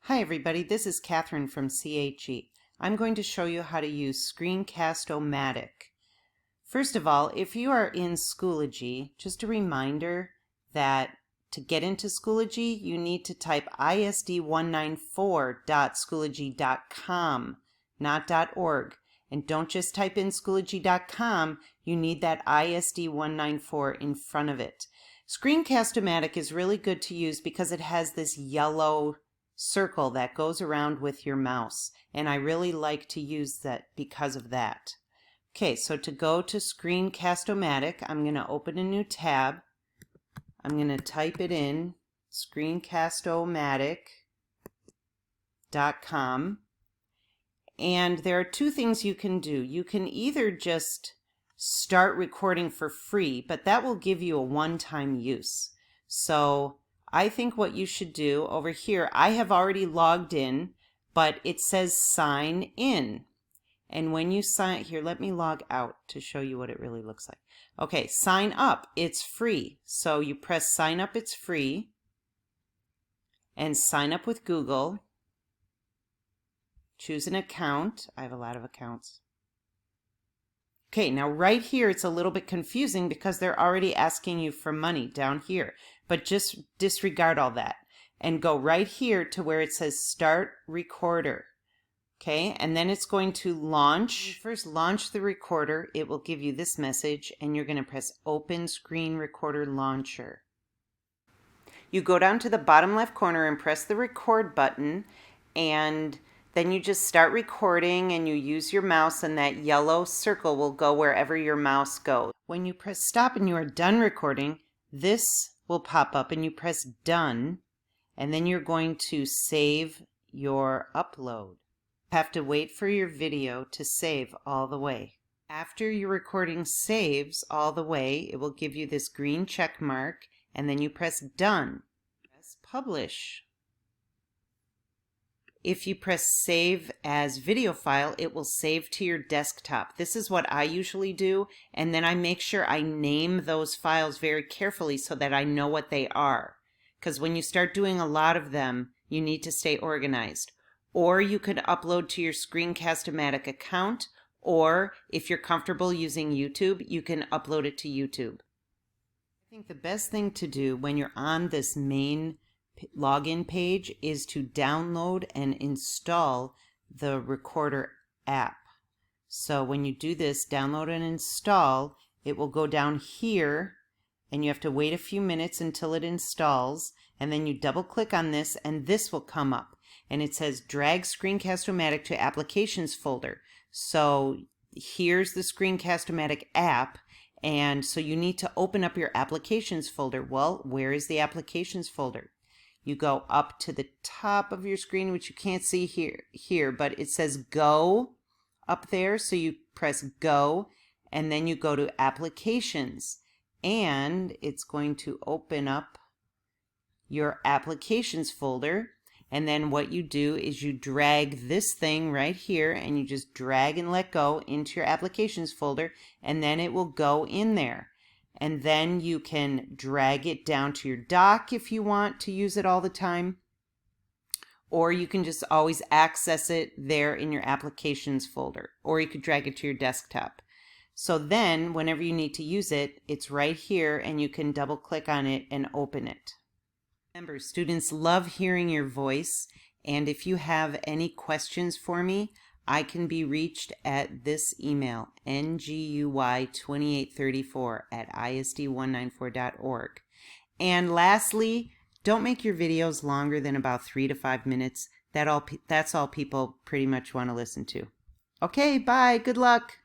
Hi everybody, this is Catherine from CHE. I'm going to show you how to use Screencast-o-matic. First of all, if you are in Schoology, just a reminder that to get into Schoology, you need to type isd194.schoology.com, not .org. And don't just type in Schoology.com, you need that ISD194 in front of it. Screencast-o-matic is really good to use because it has this yellow circle that goes around with your mouse, and I really like to use that because of that. Okay, so to go to Screencast-o-matic, I'm going to open a new tab. I'm going to type it in, screencast-o-matic.com, and there are two things you can do. You can either just start recording for free, but that will give you a one-time use. So I think what you should do over here, I have already logged in, but it says sign in. And when you sign, here, let me log out to show you what it really looks like. Okay, sign up, it's free. So you press sign up, it's free, and sign up with Google. Choose an account. I have a lot of accounts. Okay, now right here it's a little bit confusing because they're already asking you for money down here, but just disregard all that and go right here to where it says Start Recorder. Okay, and then it's going to launch. When you first launch the recorder, it will give you this message, and you're going to press Open Screen Recorder Launcher. You go down to the bottom left corner and press the record button, and then you just start recording and you use your mouse, and that yellow circle will go wherever your mouse goes. When you press stop and you are done recording, this will pop up and you press done, and then you're going to save your upload. You have to wait for your video to save all the way. After your recording saves all the way, it will give you this green check mark, and then you press done. Press publish. If you press save as video file, it will save to your desktop. This is what I usually do, and then I make sure I name those files very carefully so that I know what they are. Because when you start doing a lot of them, you need to stay organized. Or you could upload to your Screencast-o-matic account, or if you're comfortable using YouTube, you can upload it to YouTube. I think the best thing to do when you're on this main login page is to download and install the recorder app. So when you do this, download and install, it will go down here, and you have to wait a few minutes until it installs, and then you double click on this and this will come up. And it says drag Screencast-o-matic to applications folder. So here's the Screencast-o-matic app, and so you need to open up your applications folder. Well, where is the applications folder? You go up to the top of your screen, which you can't see here, but it says go up there. So you press go, and then you go to applications, and it's going to open up your applications folder. And then what you do is you drag this thing right here, and you just drag and let go into your applications folder, and then it will go in there. And then you can drag it down to your dock if you want to use it all the time, or you can just always access it there in your applications folder, or you could drag it to your desktop. So then whenever you need to use it, it's right here, and you can double click on it and open it. Remember, students love hearing your voice, and if you have any questions for me, I can be reached at this email, nguy2834@isd194.org. And lastly, don't make your videos longer than about 3 to 5 minutes. That's all people pretty much want to listen to. Okay, bye. Good luck.